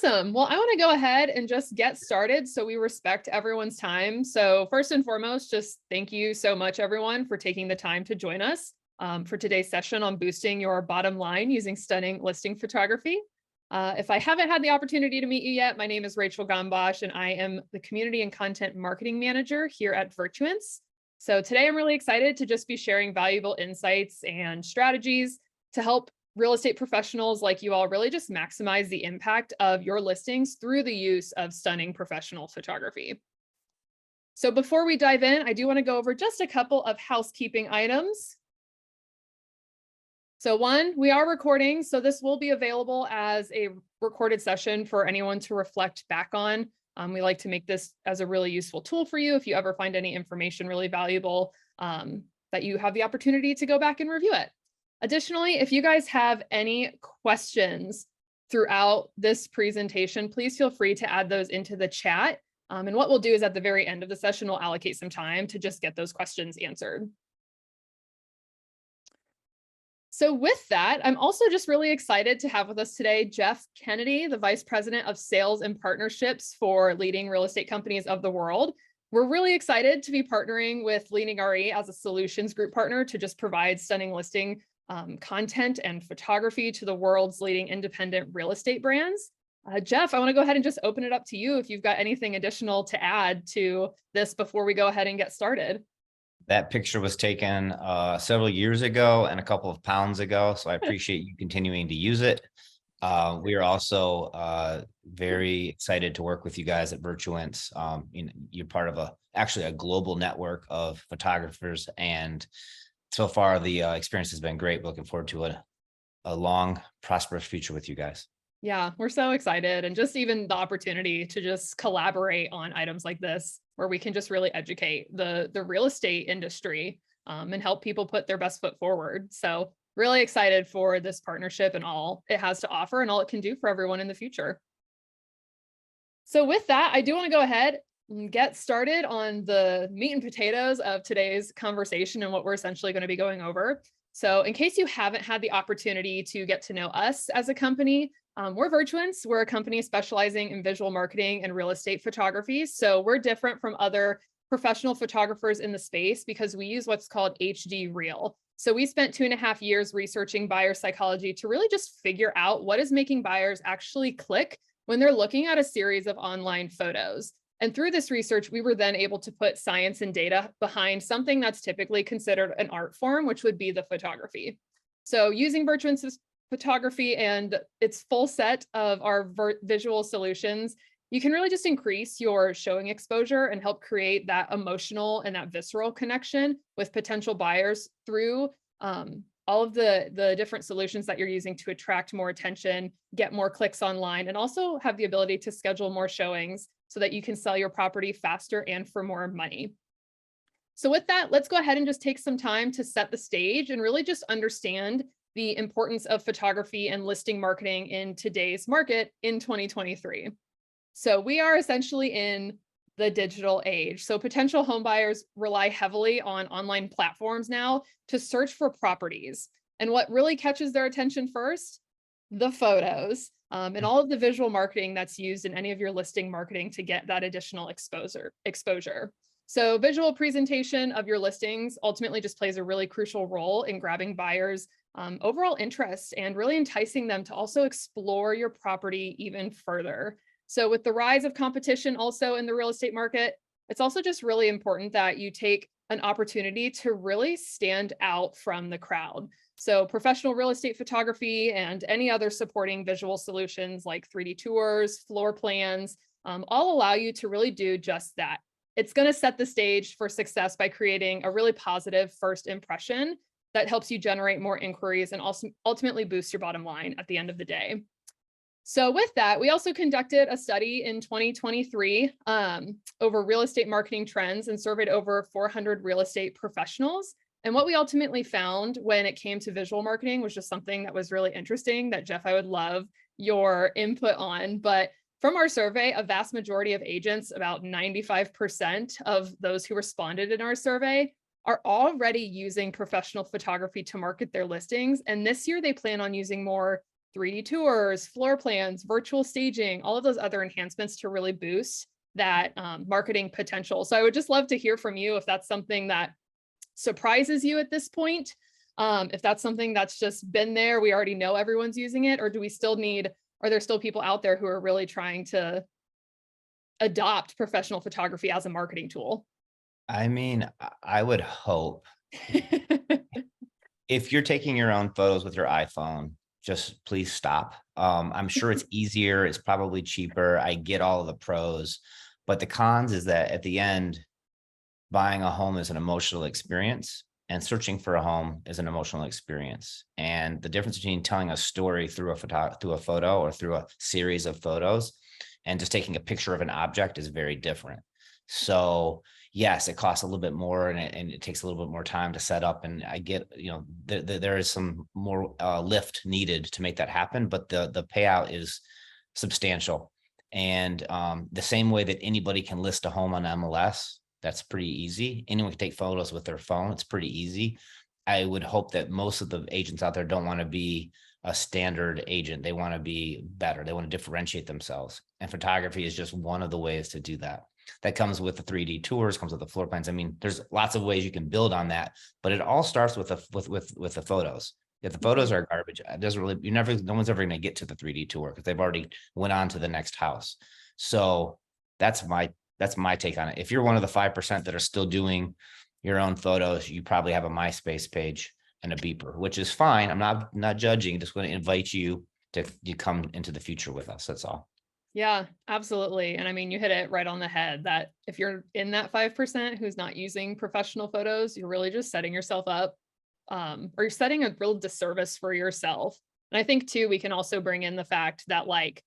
Awesome. Well, I want to go ahead and just get started so we respect everyone's time. So first and foremost, just thank you so much, everyone, for taking the time to join us for today's session on boosting your bottom line using stunning listing photography. If I haven't had the opportunity to meet you yet, my name is Rachel Gombosch, and I am the Community and Content Marketing Manager here at Virtuance. So today I'm really excited to just be sharing valuable insights and strategies to help real estate professionals like you all really just maximize the impact of your listings through the use of stunning professional photography. So before we dive in, I do want to go over just a couple of housekeeping items. So one, we are recording, so this will be available as a recorded session for anyone to reflect back on. We like to make this as a really useful tool for you if you ever find any information really valuable, that you have the opportunity to go back and review it. Additionally, if you guys have any questions throughout this presentation, please feel free to add those into the chat. And what we'll do is at the very end of the session, we'll allocate some time to just get those questions answered. So with that, I'm also just really excited to have with us today, Jeff Kennedy, the Vice President of Sales and Partnerships for leading real estate companies of the world. We're really excited to be partnering with Leading RE as a solutions group partner to just provide stunning listing content and photography to the world's leading independent real estate brands. Jeff, I want to go ahead and just open it up to you if you've got anything additional to add to this before we go ahead and get started. That picture was taken several years ago and a couple of pounds ago, so I appreciate you continuing to use it. We are also very excited to work with you guys at Virtuance. You're part of actually a global network of photographers, and so far the experience has been great. We're looking forward to a long, prosperous future with you guys. Yeah, we're so excited. And just even the opportunity to just collaborate on items like this, where we can just really educate the real estate industry and help people put their best foot forward. So really excited for this partnership and all it has to offer and all it can do for everyone in the future. So with that, I do want to go ahead and get started on the meat and potatoes of today's conversation and what we're essentially going to be going over. So in case you haven't had the opportunity to get to know us as a company, we're Virtuance. We're a company specializing in visual marketing and real estate photography. So we're different from other professional photographers in the space because we use what's called HD Real. So we spent 2.5 years researching buyer psychology to really just figure out what is making buyers actually click when they're looking at a series of online photos. And through this research, we were then able to put science and data behind something that's typically considered an art form, which would be the photography. So using Virtuance's photography and its full set of our visual solutions, you can really just increase your showing exposure and help create that emotional and that visceral connection with potential buyers through all of the different solutions that you're using to attract more attention, get more clicks online, and also have the ability to schedule more showings so that you can sell your property faster and for more money. So with that, let's go ahead and just take some time to set the stage and really just understand the importance of photography and listing marketing in today's market in 2023. So we are essentially in the digital age. So potential home buyers rely heavily on online platforms now to search for properties. And what really catches their attention first? The photos and all of the visual marketing that's used in any of your listing marketing to get that additional exposure. So visual presentation of your listings ultimately just plays a really crucial role in grabbing buyers' overall interest and really enticing them to also explore your property even further. So with the rise of competition also in the real estate market, it's also just really important that you take an opportunity to really stand out from the crowd. So professional real estate photography and any other supporting visual solutions like 3D tours, floor plans, all allow you to really do just that. It's going to set the stage for success by creating a really positive first impression that helps you generate more inquiries and also ultimately boost your bottom line at the end of the day. So with that, we also conducted a study in 2023 over real estate marketing trends and surveyed over 400 real estate professionals. And what we ultimately found when it came to visual marketing was just something that was really interesting that, Jeff, I would love your input on. But from our survey, a vast majority of agents, about 95% of those who responded in our survey, are already using professional photography to market their listings. And this year they plan on using more 3D tours, floor plans, virtual staging, all of those other enhancements to really boost that marketing potential. So I would just love to hear from you if that's something that surprises you at this point. If that's something that's just been there, we already know everyone's using it, or do we still need, are there still people out there who are really trying to adopt professional photography as a marketing tool? I mean, I would hope if you're taking your own photos with your iPhone, just please stop. I'm sure it's easier. It's probably cheaper. I get all of the pros, but the cons is that at the end, buying a home is an emotional experience and searching for a home is an emotional experience. And the difference between telling a story through a photo or through a series of photos and just taking a picture of an object is very different. So yes, it costs a little bit more and it takes a little bit more time to set up. And I get, there is some more lift needed to make that happen, but the payout is substantial. And the same way that anybody can list a home on MLS, that's pretty easy. Anyone can take photos with their phone. It's pretty easy. I would hope that most of the agents out there don't want to be a standard agent. They want to be better. They want to differentiate themselves. And photography is just one of the ways to do that. That comes with the 3D tours, comes with the floor plans. I mean, there's lots of ways you can build on that, but it all starts with the photos. If the photos are garbage, it doesn't really, no one's ever going to get to the 3D tour because they've already went on to the next house. So that's my take on it. If you're one of the 5% that are still doing your own photos, you probably have a MySpace page and a beeper, which is fine. I'm not judging. Just going to invite you to come into the future with us. That's all. Yeah, absolutely. And I mean, you hit it right on the head that if you're in that 5% who's not using professional photos, you're really just setting yourself up, or you're setting a real disservice for yourself. And I think too, we can also bring in the fact that like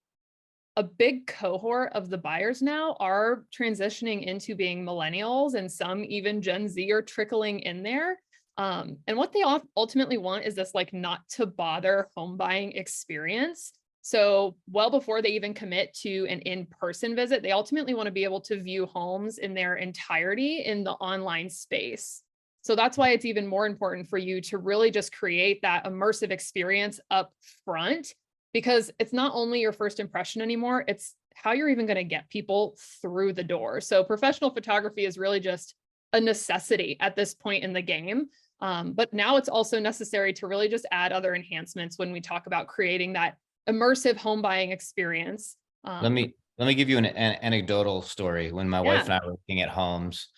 a big cohort of the buyers now are transitioning into being millennials, and some even Gen Z are trickling in there. And what they ultimately want is this like not to bother home buying experience. So well before they even commit to an in-person visit, they ultimately want to be able to view homes in their entirety in the online space. So that's why it's even more important for you to really just create that immersive experience up front, because it's not only your first impression anymore, it's how you're even going to get people through the door. So professional photography is really just a necessity at this point in the game. But now it's also necessary to really just add other enhancements when we talk about creating that immersive home buying experience. Let me give you an anecdotal story. When my wife and I were looking at homes,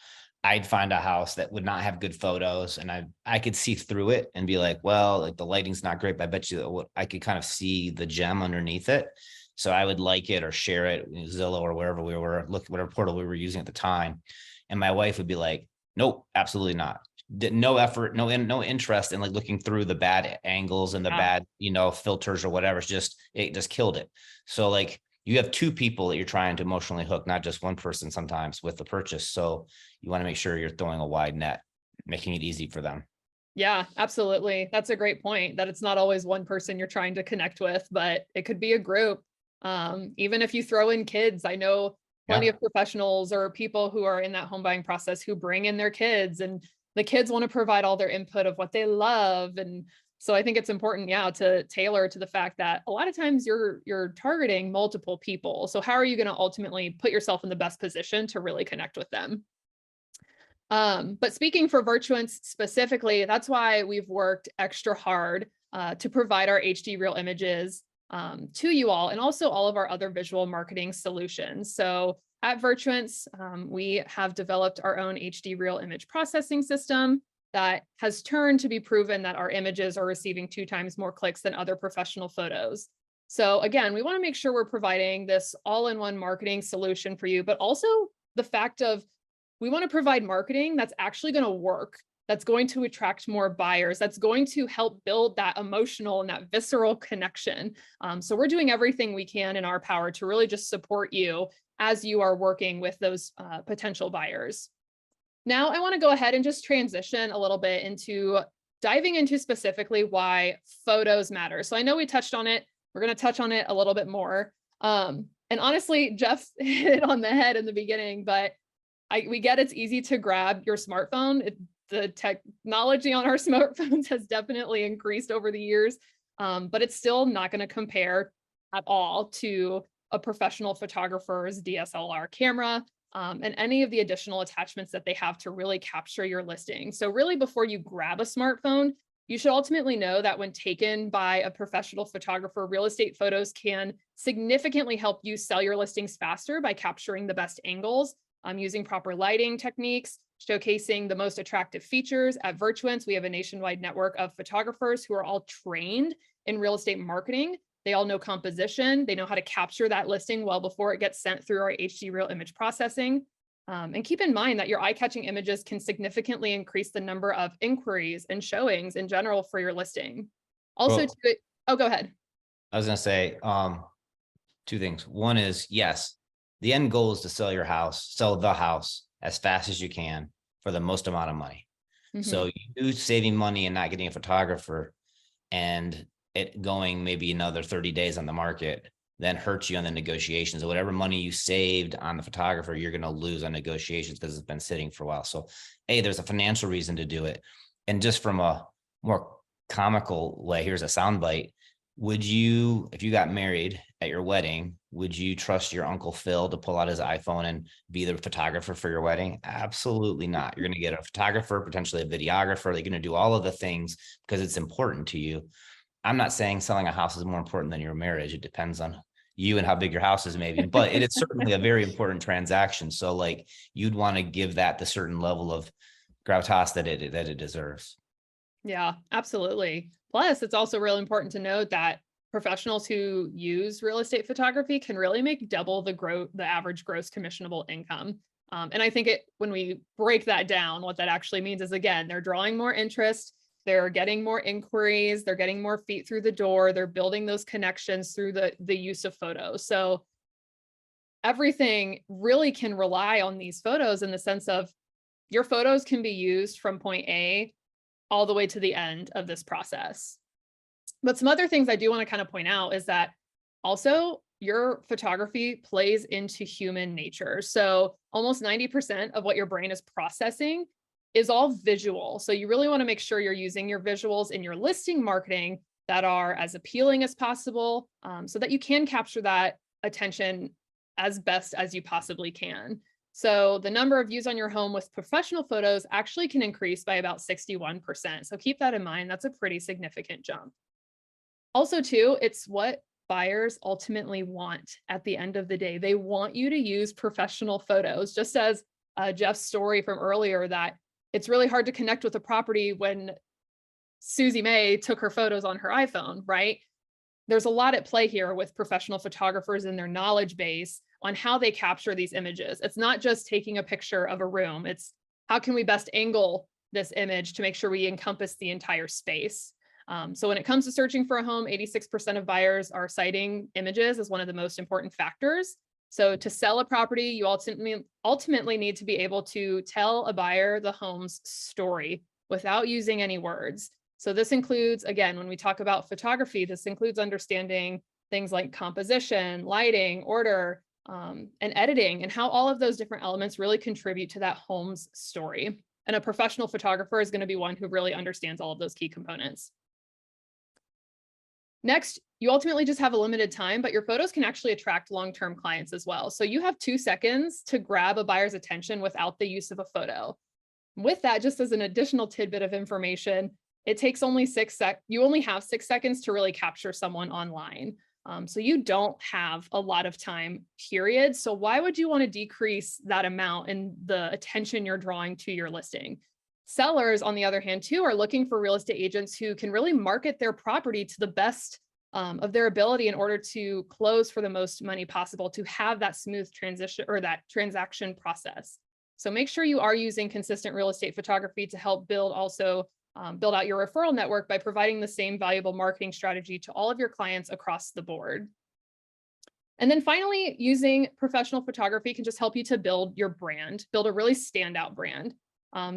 I'd find a house that would not have good photos, and I could see through it and be like, well, like the lighting's not great, but I bet you I could kind of see the gem underneath it. So I would like it or share it, Zillow or wherever we were looking, whatever portal we were using at the time. And my wife would be like, nope, absolutely not. No effort, no interest in like looking through the bad angles and the bad, filters or whatever. It just killed it. So like you have two people that you're trying to emotionally hook, not just one person sometimes with the purchase. So you want to make sure you're throwing a wide net, making it easy for them. Yeah, absolutely. That's a great point, that it's not always one person you're trying to connect with, but it could be a group. Even if you throw in kids, I know plenty of professionals or people who are in that home buying process who bring in their kids, and the kids want to provide all their input of what they love. And so I think it's important, to tailor to the fact that a lot of times you're targeting multiple people. So how are you going to ultimately put yourself in the best position to really connect with them? But speaking for Virtuance specifically, that's why we've worked extra hard to provide our HD Real images to you all, and also all of our other visual marketing solutions. So at Virtuance, we have developed our own HD Real image processing system that has turned to be proven that our images are receiving 2 times more clicks than other professional photos. So again, we want to make sure we're providing this all-in-one marketing solution for you, but also the fact of we want to provide marketing that's actually going to work, that's going to attract more buyers, that's going to help build that emotional and that visceral connection. So we're doing everything we can in our power to really just support you as you are working with those potential buyers. Now, I want to go ahead and just transition a little bit into diving into specifically why photos matter. So I know we touched on it. We're going to touch on it a little bit more. And honestly, Jeff hit it on the head in the beginning, but we get it's easy to grab your smartphone. The technology on our smartphones has definitely increased over the years. but it's still not going to compare at all to a professional photographer's DSLR camera, and any of the additional attachments that they have to really capture your listing. So really, before you grab a smartphone, you should ultimately know that when taken by a professional photographer, real estate photos can significantly help you sell your listings faster by capturing the best angles, using proper lighting techniques, showcasing the most attractive features. At Virtuance, we have a nationwide network of photographers who are all trained in real estate marketing. They all know composition. They know how to capture that listing well before it gets sent through our HD real image processing. And keep in mind that your eye-catching images can significantly increase the number of inquiries and showings in general for your listing. Also, Well, oh, go ahead. I was gonna say, two things. One is, yes, the end goal is to sell the house as fast as you can for the most amount of money. So you saving money and not getting a photographer and it going maybe another 30 days on the market then hurts you on the negotiations. Or whatever money you saved on the photographer, you're going to lose on negotiations because it's been sitting for a while. So, A, there's a financial reason to do it. And just from a more comical way, here's a soundbite. Would you, if you got married at your wedding, would you trust your Uncle Phil to pull out his iPhone and be the photographer for your wedding? Absolutely not. You're going to get a photographer, potentially a videographer. They're going to do all of the things because it's important to you. I'm not saying selling a house is more important than your marriage. It depends on you and how big your house is maybe, but it is certainly a very important transaction. So like you'd want to give that the certain level of gravitas that it deserves. Yeah, absolutely. Plus, it's also really important to note that professionals who use real estate photography can really make double the average gross commissionable income. And I think when we break that down, what that actually means is, again, they're drawing more interest, they're getting more inquiries, they're getting more feet through the door, they're building those connections through the use of photos. So everything really can rely on these photos in the sense of your photos can be used from point A all the way to the end of this process. But some other things I do want to kind of point out is that also your photography plays into human nature. So almost 90% of what your brain is processing is all visual. So you really want to make sure you're using your visuals in your listing marketing that are as appealing as possible, so that you can capture that attention as best as you possibly can. So the number of views on your home with professional photos actually can increase by about 61%. So keep that in mind. That's a pretty significant jump. Also, too, it's what buyers ultimately want at the end of the day. They want you to use professional photos, just as Jeff's story from earlier, that it's really hard to connect with a property when Susie May took her photos on her iPhone, right? There's a lot at play here with professional photographers and their knowledge base on how they capture these images. It's not just taking a picture of a room. It's how can we best angle this image to make sure we encompass the entire space. So when it comes to searching for a home, 86% of buyers are citing images as one of the most important factors. So to sell a property, you ultimately need to be able to tell a buyer the home's story without using any words. So this includes, again, when we talk about photography, this includes understanding things like composition, lighting, order, and editing, and how all of those different elements really contribute to that home's story. And a professional photographer is going to be one who really understands all of those key components. Next, you ultimately just have a limited time, but your photos can actually attract long-term clients as well. So you have 2 seconds to grab a buyer's attention without the use of a photo. With that, just as an additional tidbit of information, it takes only you only have 6 seconds to really capture someone online. So you don't have a lot of time, period. So why would you want to decrease that amount in the attention you're drawing to your listing? Sellers, on the other hand, too, are looking for real estate agents who can really market their property to the best of their ability in order to close for the most money possible, to have that smooth transition or that transaction process. So make sure you are using consistent real estate photography to help build out your referral network by providing the same valuable marketing strategy to all of your clients across the board. And then finally, using professional photography can just help you to build your brand, build a really standout brand.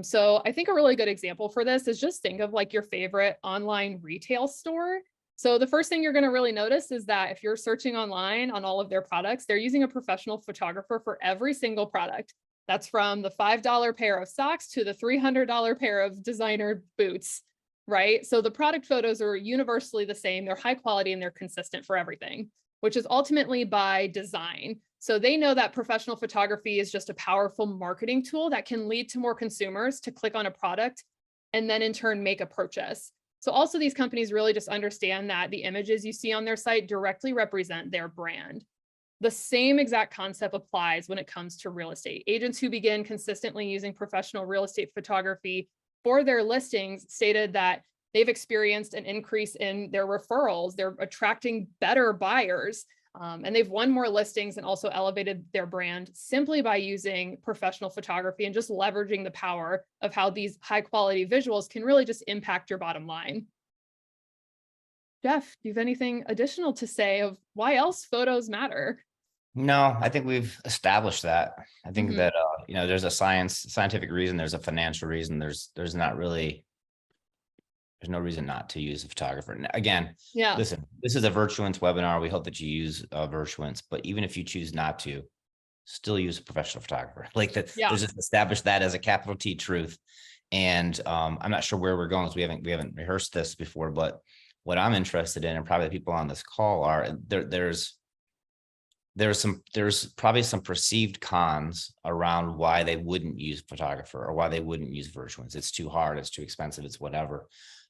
So I think a really good example for this is just think of like your favorite online retail store. So the first thing you're going to really notice is that if you're searching online on all of their products, they're using a professional photographer for every single product. That's from the $5 pair of socks to the $300 pair of designer boots, right? So the product photos are universally the same. They're high quality and they're consistent for everything, which is ultimately by design. So they know that professional photography is just a powerful marketing tool that can lead to more consumers to click on a product and then in turn make a purchase. So also these companies really just understand that the images you see on their site directly represent their brand. The same exact concept applies when it comes to real estate. Agents who begin consistently using professional real estate photography for their listings stated that they've experienced an increase in their referrals. They're attracting better buyers, and they've won more listings and also elevated their brand simply by using professional photography and just leveraging the power of how these high quality visuals can really just impact your bottom line. Jeff, do you have anything additional to say of why else photos matter? No, I think we've established that. I think Mhm. that, there's a scientific reason, there's a financial reason, there's not really, there's no reason not to use a photographer. And again, Yeah. listen, this is a Virtuance webinar. We hope that you use Virtuance, but even if you choose not to, still use a professional photographer. Like that, Yeah. there's just established that as a capital T truth. And I'm not sure where we're going, because we haven't rehearsed this before, but what I'm interested in, and probably the people on this call are, there's probably some perceived cons around why they wouldn't use photographer or why they wouldn't use Virtuance. It's too hard, it's too expensive, it's whatever.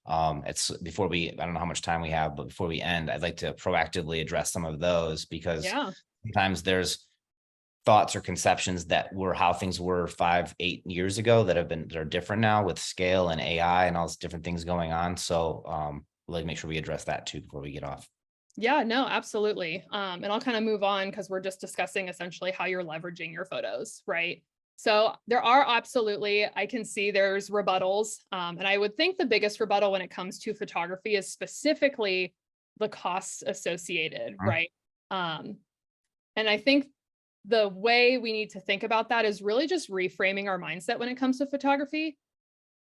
It's I don't know how much time we have, but before we end, I'd like to proactively address some of those, because Yeah. sometimes there's thoughts or conceptions that were how things were 5-8 years ago that are different now with scale and AI and all these different things going on. So like make sure we address that too before we get off. Yeah, no, absolutely. And I'll kind of move on because we're just discussing essentially how you're leveraging your photos, right? So there are absolutely, I can see there's rebuttals. And I would think the biggest rebuttal when it comes to photography is specifically the costs associated, right? And I think the way we need to think about that is really just reframing our mindset when it comes to photography.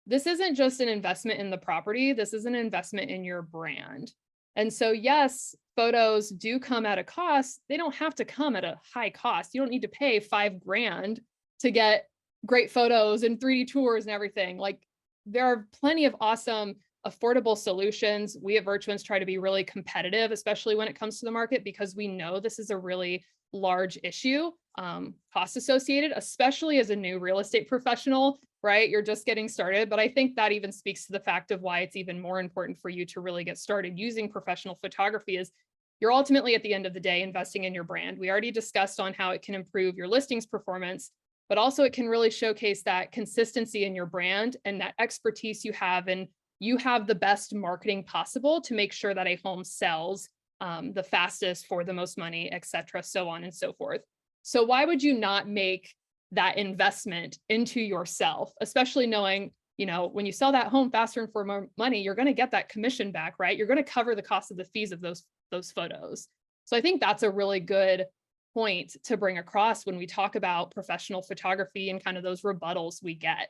This isn't just an investment in the property, this is an investment in your brand. And so, yes, photos do come at a cost. They don't have to come at a high cost. You don't need to pay $5,000 to get great photos and 3D tours and everything. Like, there are plenty of awesome, affordable solutions. We at Virtuance try to be really competitive, especially when it comes to the market, because we know this is a really large issue, cost associated, especially as a new real estate professional, right? You're just getting started. But I think that even speaks to the fact of why it's even more important for you to really get started using professional photography is you're ultimately at the end of the day investing in your brand. We already discussed on how it can improve your listings performance, but also it can really showcase that consistency in your brand and that expertise you have, and you have the best marketing possible to make sure that a home sells the fastest for the most money, et cetera, so on and so forth. So why would you not make that investment into yourself, especially knowing, when you sell that home faster and for more money, you're going to get that commission back, right? You're going to cover the cost of the fees of those photos. So I think that's a really good point to bring across when we talk about professional photography and kind of those rebuttals we get.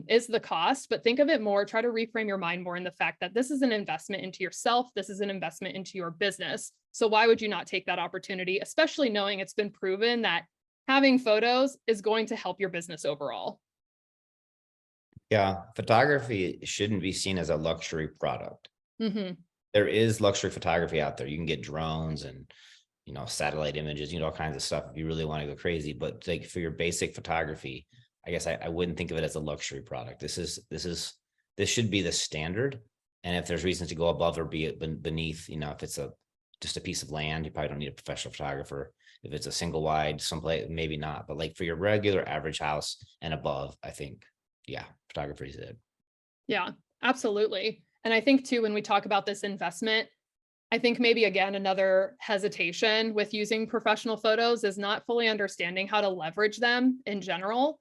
Is the cost, but think of it more, try to reframe your mind more in the fact that this is an investment into yourself. This is an investment into your business. So why would you not take that opportunity, especially knowing it's been proven that having photos is going to help your business overall? Yeah, photography shouldn't be seen as a luxury product. Mm-hmm. There is luxury photography out there. You can get drones and satellite images, all kinds of stuff if you really want to go crazy. But like for your basic photography, I guess I wouldn't think of it as a luxury product. This should be the standard. And if there's reasons to go above or be beneath, if it's just a piece of land, you probably don't need a professional photographer. If it's a single wide someplace, maybe not. But like for your regular average house and above, I think, yeah, photography is it. Yeah, absolutely. And I think too, when we talk about this investment, I think maybe again, another hesitation with using professional photos is not fully understanding how to leverage them in general.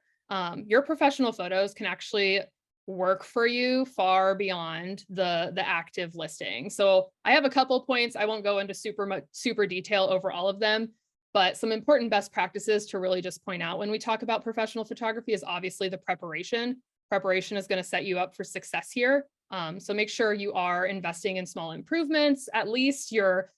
Your professional photos can actually work for you far beyond the active listing. So I have a couple points. I won't go into super detail over all of them, but some important best practices to really just point out when we talk about professional photography is obviously the preparation. Preparation is going to set you up for success here. So make sure you are investing in small improvements. At least you're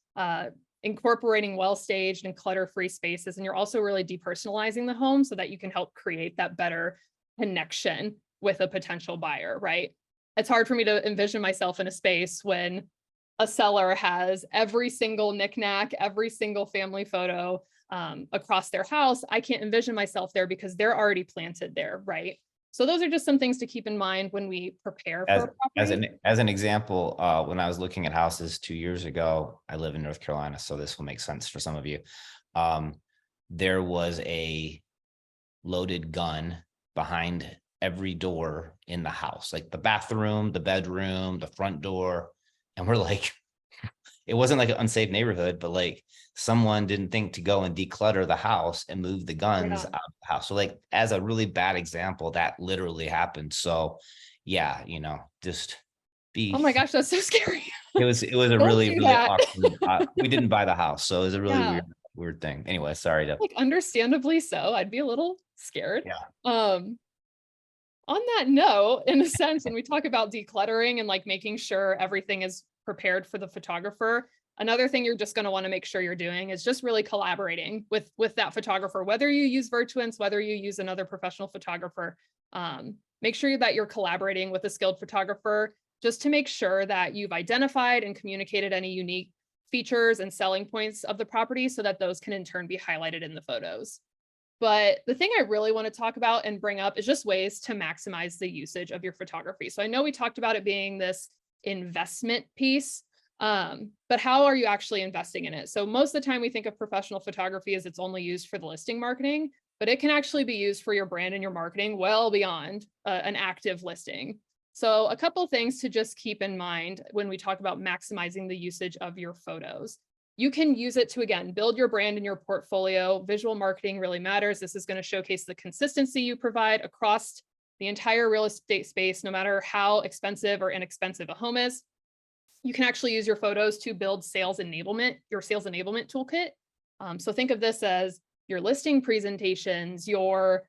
incorporating well-staged and clutter-free spaces. And you're also really depersonalizing the home so that you can help create that better connection with a potential buyer, right? it's hard for me to envision myself in a space when a seller has every single knickknack, every single family photo across their house. I can't envision myself there because they're already planted there, right? So those are just some things to keep in mind when we prepare for As, a property. as an example, when I was looking at houses 2 years ago, I live in North Carolina, so this will make sense for some of you. There was a loaded gun behind every door in the house, like the bathroom, the bedroom, the front door. And we're like, it wasn't like an unsafe neighborhood, but like someone didn't think to go and declutter the house and move the guns Yeah. out of the house. So like as a really bad example, that literally happened. So yeah, just Oh be, my gosh, that's so scary. it was a Don't really, do really that. awkward. We didn't buy the house. So it was a really Yeah. weird thing. Anyway, sorry to, Like understandably so. I'd be a little scared. yeah. Um, on that note, in a sense, when we talk about decluttering and like making sure everything is prepared for the photographer, another thing you're just going to want to make sure you're doing is just really collaborating with that photographer, whether you use Virtuance, whether you use another professional photographer. Make sure that you're collaborating with a skilled photographer just to make sure that you've identified and communicated any unique features and selling points of the property so that those can in turn be highlighted in the photos. But the thing I really want to talk about and bring up is just ways to maximize the usage of your photography. So I know we talked about it being this investment piece, but how are you actually investing in it? So most of the time we think of professional photography as it's only used for the listing marketing, but it can actually be used for your brand and your marketing well beyond an active listing. So a couple of things to just keep in mind when we talk about maximizing the usage of your photos. You can use it to, again, build your brand and your portfolio. Visual marketing really matters. This is going to showcase the consistency you provide across the entire real estate space, no matter how expensive or inexpensive a home is. You can actually use your photos to build sales enablement, your sales enablement toolkit. So think of this as your listing presentations, your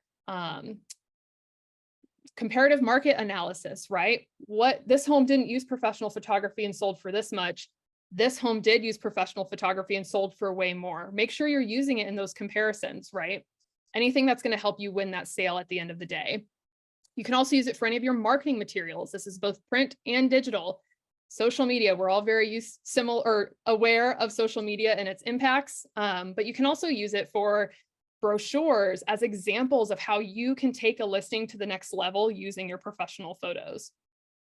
comparative market analysis, right? What this home didn't use professional photography and sold for this much. This home did use professional photography and sold for way more. Make sure you're using it in those comparisons, right? Anything that's going to help you win that sale at the end of the day. You can also use it for any of your marketing materials. This is both print and digital. Social media, we're all very similar or aware of social media and its impacts, but you can also use it for brochures as examples of how you can take a listing to the next level using your professional photos.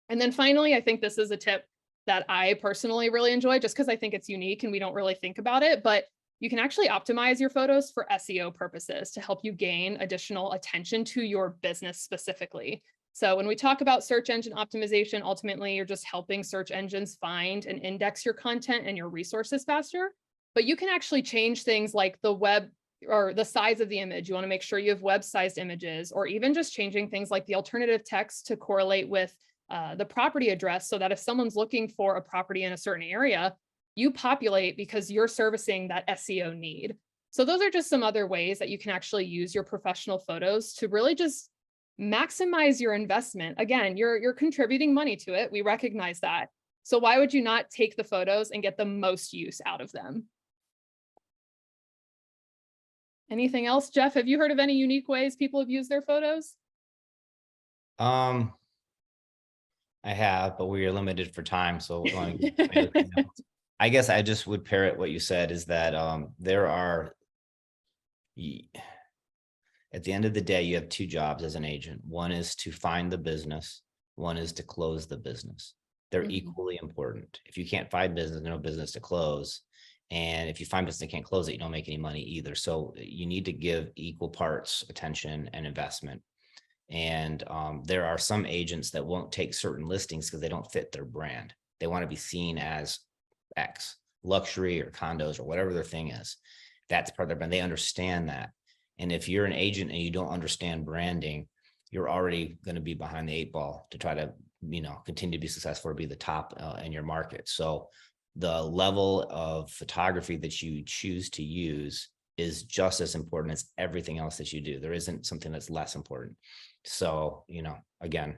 And then finally, I think this is a tip that I personally really enjoy just because I think it's unique and we don't really think about it, but you can actually optimize your photos for SEO purposes to help you gain additional attention to your business specifically. So when we talk about search engine optimization, ultimately you're just helping search engines find and index your content and your resources faster, but you can actually change things like the web or the size of the image. You want to make sure you have web-sized images, or even just changing things like the alternative text to correlate with the property address so that if someone's looking for a property in a certain area, you populate because you're servicing that SEO need. So those are just some other ways that you can actually use your professional photos to really just maximize your investment. Again, you're contributing money to it. We recognize that. So why would you not take the photos and get the most use out of them? Anything else, Jeff? Have you heard of any unique ways people have used their photos? I have, but we are limited for time. So I guess I just would parrot what you said is that there are, at the end of the day, you have two jobs as an agent. One is to find the business. One is to close the business. They're equally important. If you can't find business, no business to close. And if you find business and can't close it, you don't make any money either. So you need to give equal parts attention and investment. And there are some agents that won't take certain listings because they don't fit their brand. They want to be seen as X, luxury or condos or whatever their thing is. That's part of their brand. They understand that. And if you're an agent and you don't understand branding, you're already going to be behind the eight ball to try to, continue to be successful or be the top in your market. So the level of photography that you choose to use is just as important as everything else that you do. There isn't something that's less important. So, again,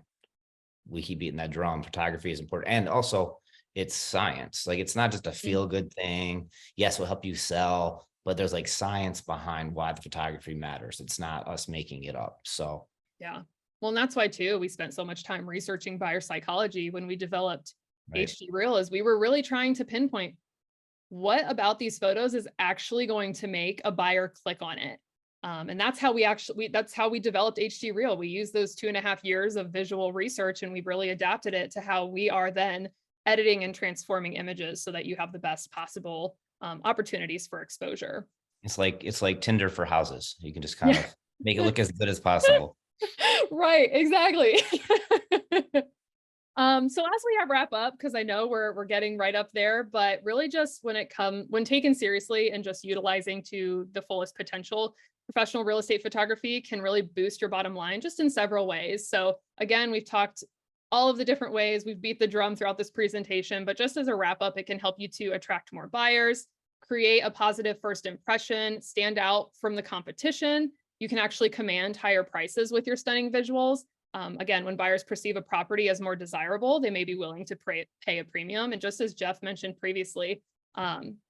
we keep beating that drum. Photography is important. And also it's science. Like, it's not just a feel good thing. Yes, it'll help you sell, but there's like science behind why the photography matters. It's not us making it up. So yeah. Well, and that's why too, we spent so much time researching buyer psychology when we developed Right. HD Reel, is we were really trying to pinpoint what about these photos is actually going to make a buyer click on it. And that's how that's how we developed HD Reel. We used those 2.5 years of visual research, and we've really adapted it to how we are then editing and transforming images so that you have the best possible opportunities for exposure. It's like Tinder for houses. You can just kind Yeah, of make it look as good as possible. right, exactly. So as we wrap up, because I know we're getting right up there, but really just when taken seriously and just utilizing to the fullest potential, professional real estate photography can really boost your bottom line just in several ways. So again, we've talked all of the different ways, we've beat the drum throughout this presentation, but just as a wrap up, it can help you to attract more buyers, create a positive first impression, stand out from the competition. You can actually command higher prices with your stunning visuals. Again, when buyers perceive a property as more desirable, they may be willing to pay a premium. And just as Jeff mentioned previously,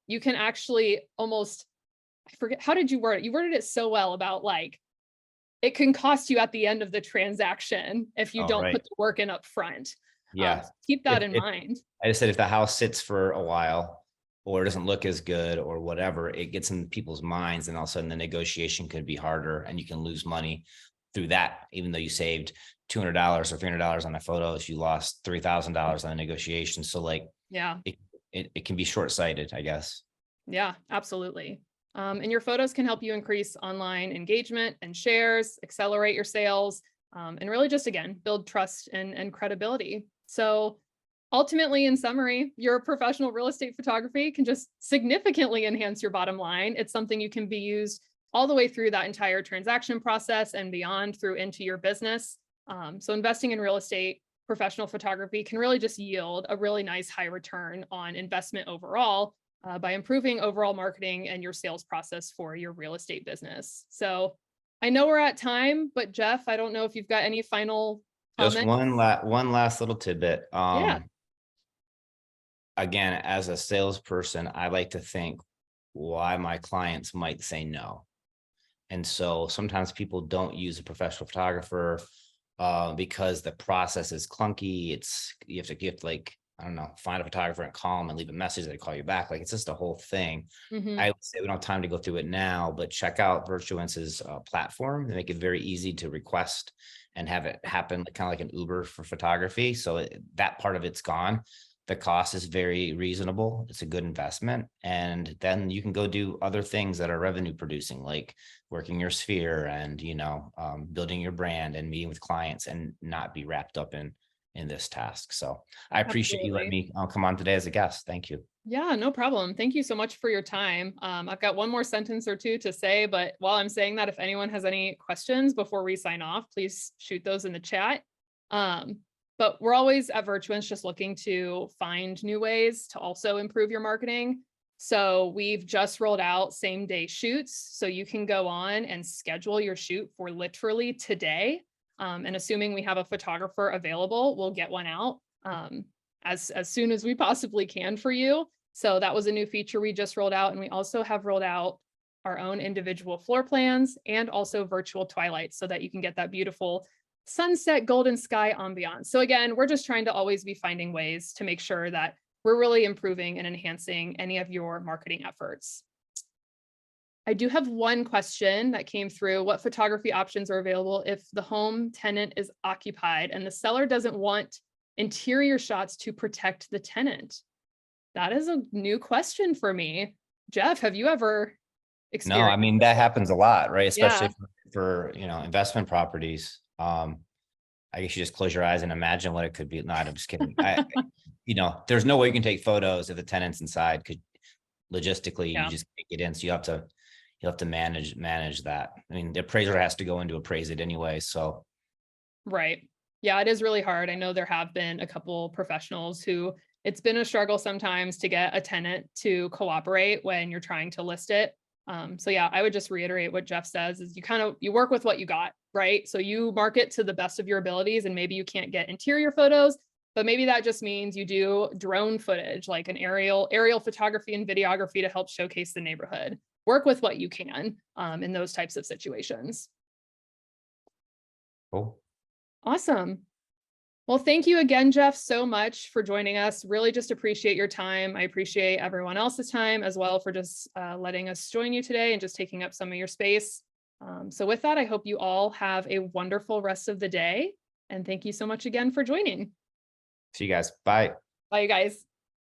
you can actually almost, I forget, how did you word it? You worded it so well about like, it can cost you at the end of the transaction if you All don't right. put the work in up front. Yeah. Keep that in If mind. I just said if the house sits for a while or doesn't look as good or whatever, it gets in people's minds, and all of a sudden the negotiation could be harder and you can lose money through that. Even though you saved $200 or $300 on the photos, you lost $3,000 on the negotiation. So like Yeah. it can be short-sighted, I guess. Yeah, absolutely. And your photos can help you increase online engagement and shares, accelerate your sales, and really just, again, build trust and credibility. So ultimately, in summary, your professional real estate photography can just significantly enhance your bottom line. It's something you can be used all the way through that entire transaction process and beyond through into your business. So investing in real estate, professional photography can really just yield a really nice high return on investment overall by improving overall marketing and your sales process for your real estate business. So I know we're at time, but Jeff, I don't know if you've got any final Just comments. one last little tidbit. Yeah. Again, as a salesperson, I like to think why my clients might say no. And so sometimes people don't use a professional photographer because the process is clunky. You have to like, I don't know, find a photographer and call them and leave a message. They call you back. Like it's just a whole thing. Mhm. I would say we don't have time to go through it now, but check out Virtuance's platform. They make it very easy to request and have it happen kind of like an Uber for photography. So that part of it's gone. The cost is very reasonable. It's a good investment. And then you can go do other things that are revenue producing, like working your sphere and, building your brand and meeting with clients and not be wrapped up in this task. So I appreciate you letting Absolutely. me come on today as a guest. Thank you. Yeah, no problem. Thank you so much for your time. I've got one more sentence or two to say, but while I'm saying that, if anyone has any questions before we sign off, please shoot those in the chat. But we're always at Virtuance just looking to find new ways to also improve your marketing. So we've just rolled out same day shoots. So you can go on and schedule your shoot for literally today. And assuming we have a photographer available, we'll get one out as soon as we possibly can for you. So that was a new feature we just rolled out. And we also have rolled out our own individual floor plans and also virtual twilight so that you can get that beautiful sunset golden sky ambiance. So again, we're just trying to always be finding ways to make sure that we're really improving and enhancing any of your marketing efforts. I do have one question that came through. What photography options are available if the home tenant is occupied and the seller doesn't want interior shots to protect the tenant? That is a new question for me. Jeff, have you ever No, I experienced mean, that this? happens a lot, right? Especially Yeah, for investment properties. I guess you just close your eyes and imagine what it could be. No, I'm just kidding. There's no way you can take photos if the tenant's inside because logistically you yeah, just can't get in. So you have to manage that. I mean, the appraiser has to go in to appraise it anyway. So right. Yeah, it is really hard. I know there have been a couple professionals who it's been a struggle sometimes to get a tenant to cooperate when you're trying to list it. So yeah, I would just reiterate what Jeff says is you work with what you got, right? So you market to the best of your abilities, and maybe you can't get interior photos, but maybe that just means you do drone footage, like an aerial photography and videography to help showcase the neighborhood. Work with what you can in those types of situations. cool. Awesome. Well, thank you again, Jeff, so much for joining us. Really just appreciate your time. I appreciate everyone else's time as well for just letting us join you today and just taking up some of your space. So with that, I hope you all have a wonderful rest of the day. And thank you so much again for joining. See you guys. Bye. Bye, you guys.